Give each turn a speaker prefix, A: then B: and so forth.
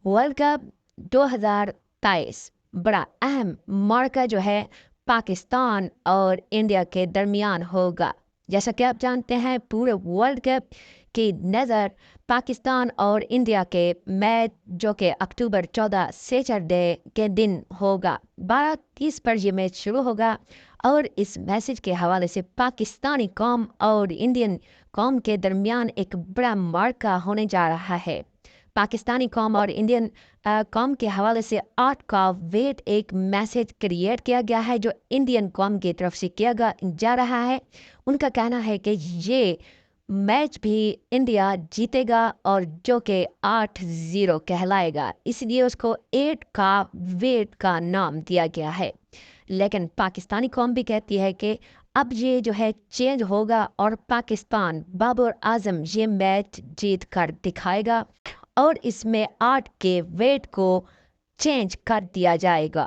A: World cup 2023 बड़ा अहम मौका जो है पाकिस्तान और इंडिया के दरमियान होगा। जैसा कि आप जानते हैं पूरे वर्ल्ड कप की नज़र पाकिस्तान और इंडिया के मैच जो कि अक्टूबर 14 सैटरडे के दिन होगा 12:30 पर ये मैच शुरू होगा। और इस मैसेज के हवाले से पाकिस्तानी कौम और इंडियन कौम के दरमियान एक बड़ा मौका होने जा रहा है। पाकिस्तानी कौम और इंडियन कौम के हवाले से आर्ट का वेट एक मैसेज क्रिएट किया गया है जो इंडियन कौम की तरफ से किया जा रहा है। उनका कहना है कि ये मैच भी इंडिया जीतेगा और जो कि 8-0 कहलाएगा, इसलिए उसको 8 का वेट का नाम दिया गया है। लेकिन पाकिस्तानी कौम भी कहती है कि अब ये जो है चेंज होगा और पाकिस्तान बाबर आजम ये मैच जीत कर दिखाएगा और इसमें 8 के वेट को चेंज कर दिया जाएगा।